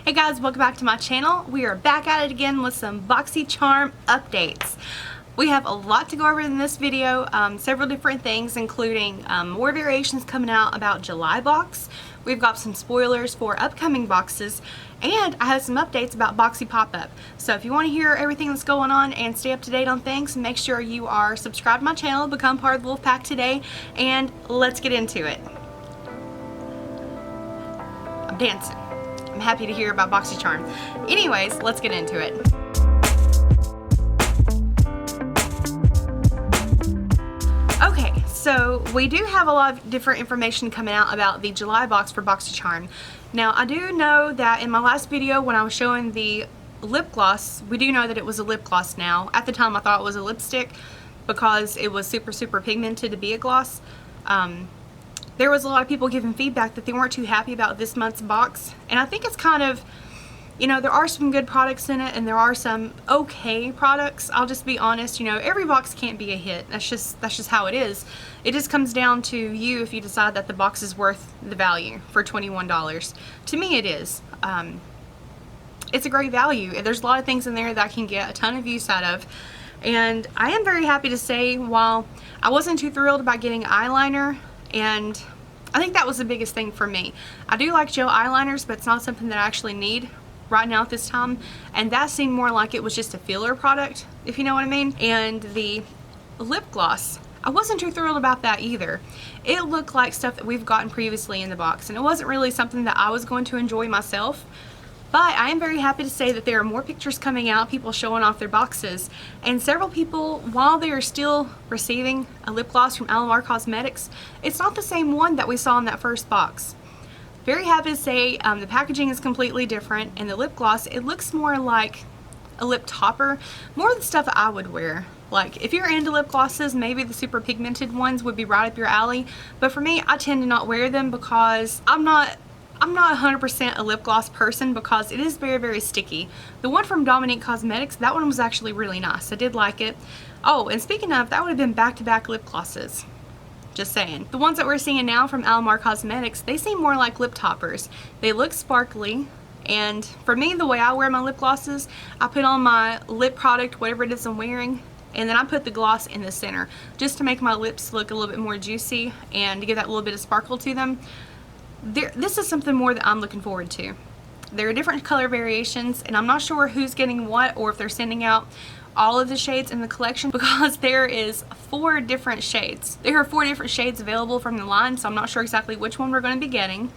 Hey guys, welcome back to my channel. We are back at it again with some Boxycharm updates. We have a lot to go over in this video, several different things including more variations coming out about July box. We've got some spoilers for upcoming boxes, and I have some updates about Boxy Pop-Up. So if you want to hear everything that's going on and stay up to date on things, make sure you are subscribed to my channel, become part of the Wolfpack today, and let's get into it. I'm dancing. I'm happy to hear about Boxycharm. Anyways, let's get into it. Okay, so we do have a lot of different information coming out about the July box for Boxycharm. Now, I do know that in my last video when I was showing the lip gloss, we do know that it was a lip gloss now. At the time I thought it was a lipstick because it was super pigmented to be a gloss. There was a lot of people giving feedback that they weren't too happy about this month's box, and I think it's kind of, you know, there are some good products in it and there are some okay products. I'll just be honest, you know, every box can't be a hit. That's just how it is. It just comes down to you if you decide that the box is worth the value for $21. To me it is. It's a great value. There's a lot of things in there that I can get a ton of use out of. And I am very happy to say, while I wasn't too thrilled about getting eyeliner, and I think that was the biggest thing for me. I do like gel eyeliners, but it's not something that I actually need right now at this time, and that seemed more like it was just a filler product, if you know what I mean. And the lip gloss, I wasn't too thrilled about that either. It looked like stuff that we've gotten previously in the box, and it wasn't really something that I was going to enjoy myself. But I am very happy to say that there are more pictures coming out, people showing off their boxes, and several people, while they are still receiving a lip gloss from Alamar Cosmetics, it's not the same one that we saw in that first box. Very happy to say the packaging is completely different, and the lip gloss, it looks more like a lip topper, more the stuff that I would wear. Like, if you're into lip glosses, maybe the super pigmented ones would be right up your alley, but for me, I tend to not wear them because I'm not 100% a lip gloss person because it is very sticky. The one from Dominique Cosmetics, that one was actually really nice. I did like it. Oh, and speaking of, that would have been back-to-back lip glosses. Just saying. The ones that we're seeing now from Alamar Cosmetics, they seem more like lip toppers. They look sparkly, and for me, the way I wear my lip glosses, I put on my lip product, whatever it is I'm wearing, and then I put the gloss in the center just to make my lips look a little bit more juicy and to give that little bit of sparkle to them. This is something more that I'm looking forward to. There are different color variations, and I'm not sure who's getting what or if they're sending out all of the shades in the collection, because there is 4 different shades. There are 4 different shades available from the line, so I'm not sure exactly which one we're going to be getting.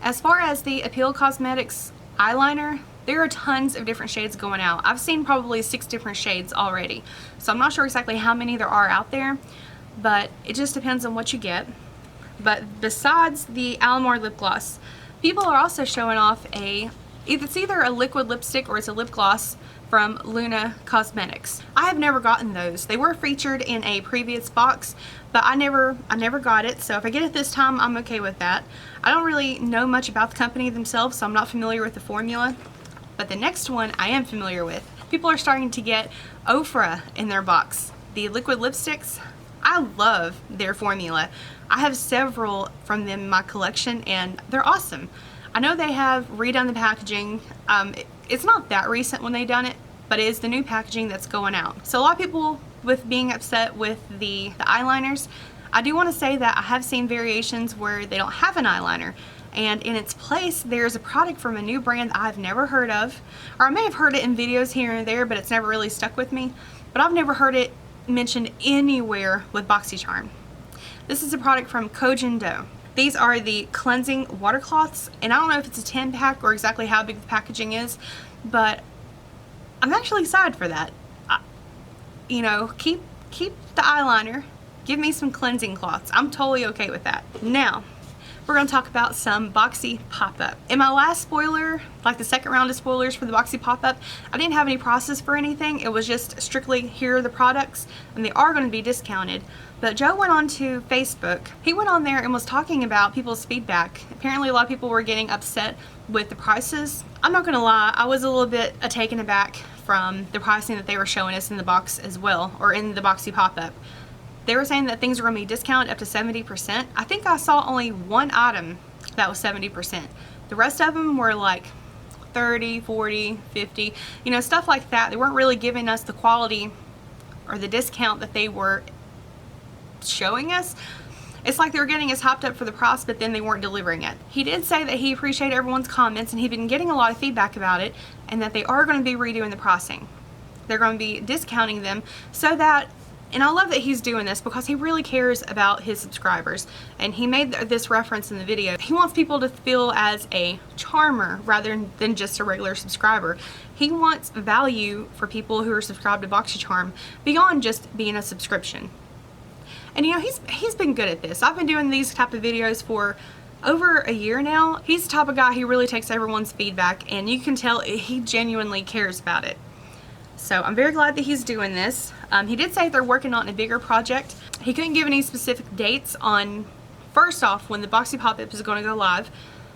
As far as the Appeal Cosmetics eyeliner, there are tons of different shades going out. I've seen probably 6 different shades already, so I'm not sure exactly how many there are out there, but it just depends on what you get. But besides the Alamar lip gloss, people are also showing off it's either a liquid lipstick or it's a lip gloss from Luna Cosmetics. I have never gotten those. They were featured in a previous box, but I never got it, so if I get it this time, I'm okay with that. I don't really know much about the company themselves, so I'm not familiar with the formula, but the next one I am familiar with. People are starting to get Ofra in their box. The liquid lipsticks, I love their formula. I have several from them in my collection, and they're awesome. I know they have redone the packaging. It's not that recent when they done it, but it is the new packaging that's going out. So a lot of people with being upset with the eyeliners, I do want to say that I have seen variations where they don't have an eyeliner, and in its place there's a product from a new brand that I've never heard of, or I may have heard it in videos here and there, but it's never really stuck with me. But I've never heard it mentioned anywhere with Boxycharm. This is a product from Kojin Do. These are the cleansing water cloths, and I don't know if it's a 10 pack or exactly how big the packaging is, but I'm actually excited for that. You know, keep the eyeliner, give me some cleansing cloths. I'm totally okay with that. Now, we're going to talk about some Boxy Pop-Up. In my last spoiler, like the second round of spoilers for the Boxy Pop-Up, I didn't have any process for anything. It was just strictly, here are the products, and they are going to be discounted. But Joe went on to Facebook. He went on there and was talking about people's feedback. Apparently a lot of people were getting upset with the prices. I'm not going to lie, I was a little bit taken aback from the pricing that they were showing us in the box as well, or in the Boxy Pop-Up. They were saying that things are going to be discounted up to 70%. I think I saw only one item that was 70%. The rest of them were like 30, 40, 50, you know, stuff like that. They weren't really giving us the quality or the discount that they were showing us. It's like they were getting us hyped up for the price, but then they weren't delivering it. He did say that he appreciated everyone's comments and he'd been getting a lot of feedback about it, and that they are going to be redoing the pricing. They're going to be discounting them so that, and I love that he's doing this because he really cares about his subscribers, and he made this reference in the video. He wants people to feel as a charmer rather than just a regular subscriber. He wants value for people who are subscribed to Boxycharm beyond just being a subscription. And you know, he's been good at this. I've been doing these type of videos for over a year now. He's the type of guy who really takes everyone's feedback, and you can tell he genuinely cares about it. So I'm very glad that he's doing this. He did say they're working on a bigger project. He couldn't give any specific dates on, first off, when the Boxy pop-up is going to go live.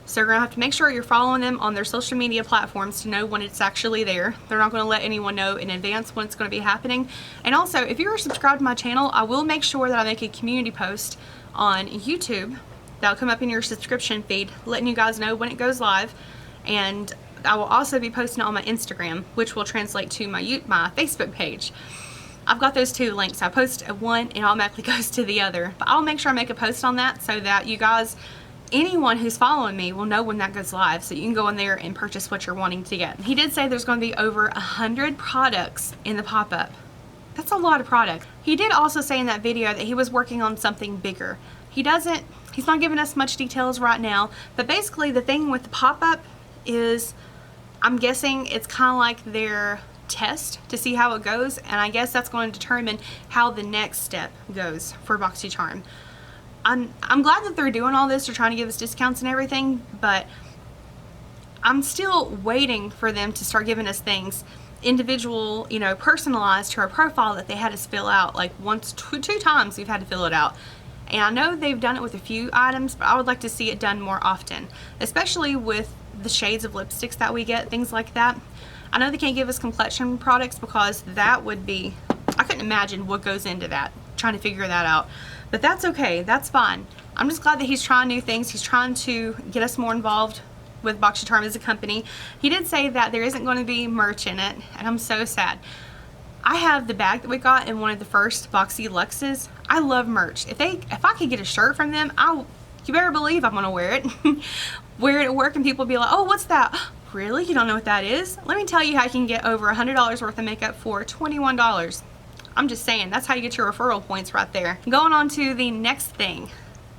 So you're going to have to make sure you're following them on their social media platforms to know when it's actually there. They're not going to let anyone know in advance when it's going to be happening. And also, if you're subscribed to my channel, I will make sure that I make a community post on YouTube that'll come up in your subscription feed, letting you guys know when it goes live. And I will also be posting it on my Instagram, which will translate to my Facebook page. I've got those two links. I post one and it automatically goes to the other. But I'll make sure I make a post on that so that you guys, anyone who's following me, will know when that goes live, so you can go in there and purchase what you're wanting to get. He did say there's going to be over 100 products in the pop-up. That's a lot of products. He did also say in that video that he was working on something bigger. He's not giving us much details right now, but basically the thing with the pop-up is, I'm guessing it's kind of like their test to see how it goes, and I guess that's going to determine how the next step goes for Boxycharm. I'm glad that they're doing all this. They're trying to give us discounts and everything, but I'm still waiting for them to start giving us things individual, you know, personalized to our profile that they had us fill out. Like two times we've had to fill it out. And I know they've done it with a few items, but I would like to see it done more often, especially with the shades of lipsticks that we get, things like that. I know they can't give us complexion products because that would be, I couldn't imagine what goes into that, trying to figure that out. But that's okay, that's fine. I'm just glad that he's trying new things. He's trying to get us more involved with Boxycharm as a company. He did say that there isn't going to be merch in it, and I'm so sad. I have the bag that we got in one of the first Boxy Luxes. I love merch. If I could get a shirt from them, you better believe I'm gonna wear it. Wear it at work and people be like, oh, what's that? Really? You don't know what that is? Let me tell you how you can get over $100 worth of makeup for $21. I'm just saying, that's how you get your referral points right there. Going on to the next thing.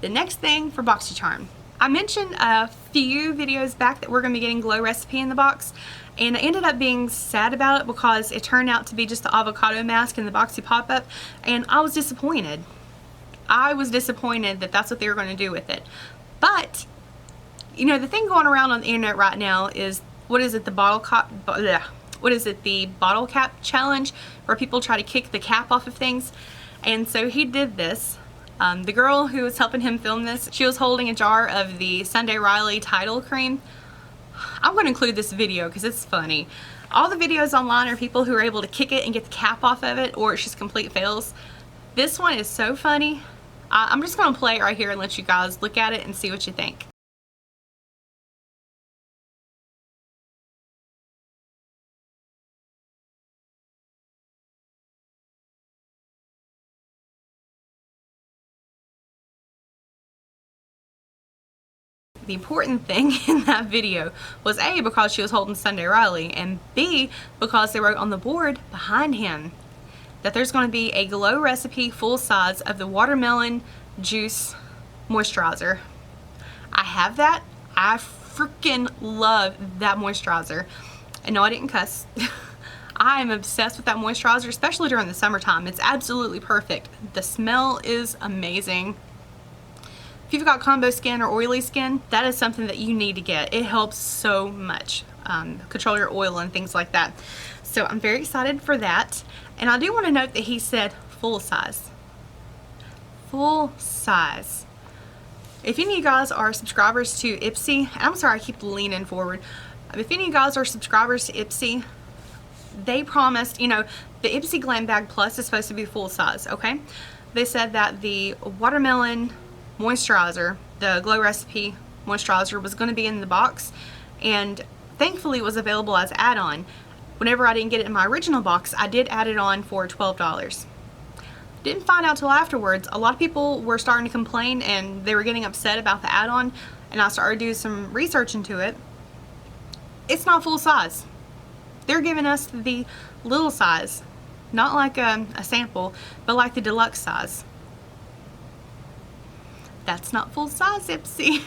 The next thing for Boxycharm. I mentioned a few videos back that we're going to be getting Glow Recipe in the box, and I ended up being sad about it because it turned out to be just the avocado mask in the Boxy pop-up, and I was disappointed. I was disappointed that that's what they were going to do with it. But, you know, the thing going around on the internet right now is, what is it, the bottle cap challenge, where people try to kick the cap off of things. And so he did this. The girl who was helping him film this, she was holding a jar of the Sunday Riley Tidal Cream. I'm going to include this video because it's funny. All the videos online are people who are able to kick it and get the cap off of it, or it's just complete fails. This one is so funny. I'm just going to play it right here and let you guys look at it and see what you think. The important thing in that video was A, because she was holding Sunday Riley, and B, because they wrote on the board behind him that there's going to be a Glow Recipe full size of the watermelon juice moisturizer. I have that. I freaking love that moisturizer. And no, I didn't cuss. I am obsessed with that moisturizer, especially during the summertime. It's absolutely perfect. The smell is amazing. If you've got combo skin or oily skin, that is something that you need to get. It helps so much. Control your oil and things like that. So I'm very excited for that. And I do want to note that he said full size. Full size. If any of you guys are subscribers to Ipsy, and I'm sorry I keep leaning forward. If any of you guys are subscribers to Ipsy, they promised, you know, the Ipsy Glam Bag Plus is supposed to be full size, okay? They said that the watermelon moisturizer, the Glow Recipe moisturizer, was going to be in the box, and thankfully it was available as add-on. Whenever I didn't get it in my original box, I did add it on for $12. Didn't find out till afterwards. A lot of people were starting to complain and they were getting upset about the add-on, and I started doing some research into it. It's not full size. They're giving us the little size, not like a sample, but like the deluxe size. That's not full size, Ipsy.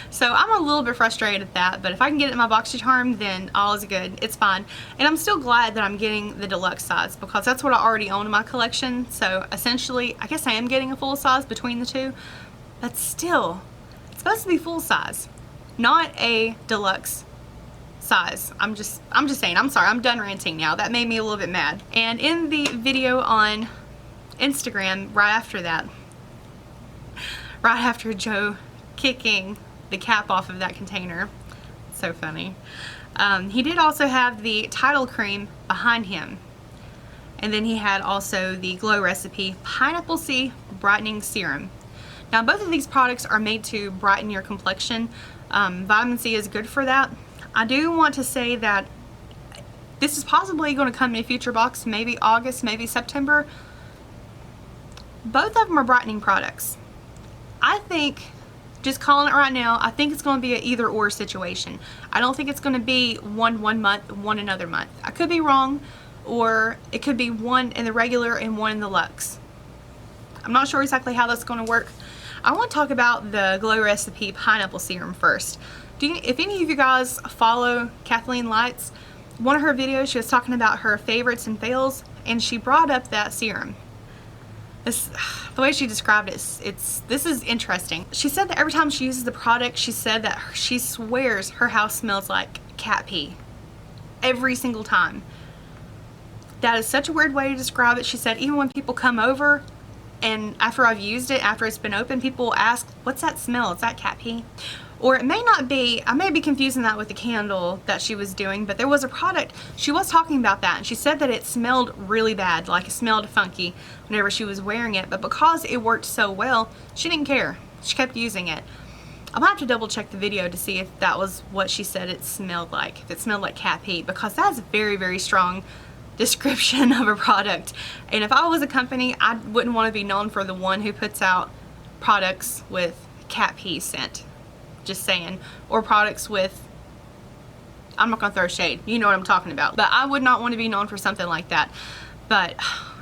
So I'm a little bit frustrated at that, but if I can get it in my Boxycharm, then all is good. It's fine. And I'm still glad that I'm getting the deluxe size because that's what I already own in my collection. So essentially, I guess I am getting a full size between the two, but still, it's supposed to be full size, not a deluxe size. I'm just saying. I'm sorry, I'm done ranting now. That made me a little bit mad. And in the video on Instagram right after that, right after Joe kicking the cap off of that container, so funny, he did also have the title cream behind him, and then he had also the Glow Recipe Pineapple C Brightening Serum. Now both of these products are made to brighten your complexion. Vitamin C is good for that. I do want to say that this is possibly going to come in a future box, maybe August, maybe September. Both of them are brightening products. I think, just calling it right now, I think it's going to be an either or situation. I don't think it's going to be one month, one another month. I could be wrong, or it could be one in the regular and one in the luxe. I'm not sure exactly how that's going to work. I want to talk about the Glow Recipe Pineapple Serum first. If any of you guys follow Kathleen Lights, one of her videos she was talking about her favorites and fails, and she brought up that serum. The way she described it, this is interesting. She said that every time she uses the product, she said that she swears her house smells like cat pee. Every single time. That is such a weird way to describe it. She said even when people come over and after I've used it, after it's been open, people ask, what's that smell? Is that cat pee? Or it may not be, I may be confusing that with the candle that she was doing, but there was a product, she was talking about that, and she said that it smelled really bad, like it smelled funky whenever she was wearing it, but because it worked so well, she didn't care. She kept using it. I'm gonna have to double check the video to see if that was what she said it smelled like, if it smelled like cat pee, because that's a very, very strong description of a product. And if I was a company, I wouldn't want to be known for the one who puts out products with cat pee scent. Just saying. Or products with, I'm not gonna throw shade, you know what I'm talking about, but I would not want to be known for something like that. But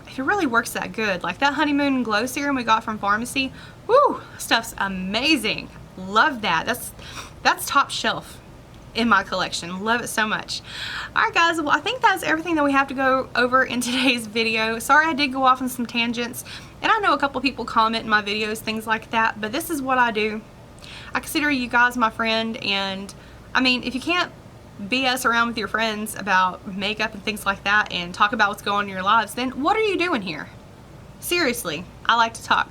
if it really works that good, like that Honeymoon Glow Serum we got from Pharmacy, woo, stuff's amazing. Love that. That's top shelf in my collection. Love it so much. Alright guys, well I think that's everything that we have to go over in today's video. Sorry I did go off on some tangents, and I know a couple people comment in my videos, things like that, but this is what I do. I consider you guys my friend, and I mean, if you can't BS around with your friends about makeup and things like that and talk about what's going on in your lives, then what are you doing here? Seriously, I like to talk.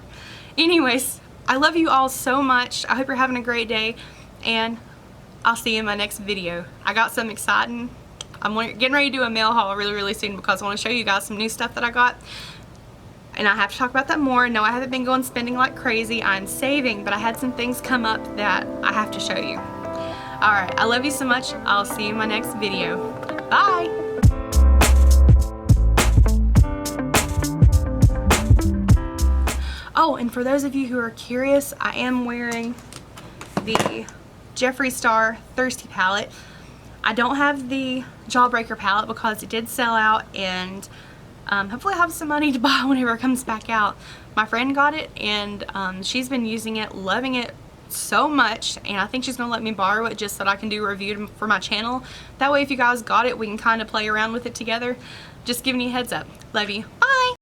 Anyways, I love you all so much. I hope you're having a great day, and I'll see you in my next video. I got something exciting. I'm getting ready to do a mail haul really, really soon because I want to show you guys some new stuff that I got. And I have to talk about that more. No, I haven't been going spending like crazy. I'm saving, but I had some things come up that I have to show you. Alright, I love you so much. I'll see you in my next video. Bye! Oh, and for those of you who are curious, I am wearing the Jeffree Star Thirsty palette. I don't have the Jawbreaker palette because it did sell out, and hopefully I'll have some money to buy whenever it comes back out. My friend got it, and she's been using it, loving it so much, and I think she's going to let me borrow it just so that I can do a review for my channel. That way if you guys got it, we can kind of play around with it together. Just giving you a heads up. Love you. Bye!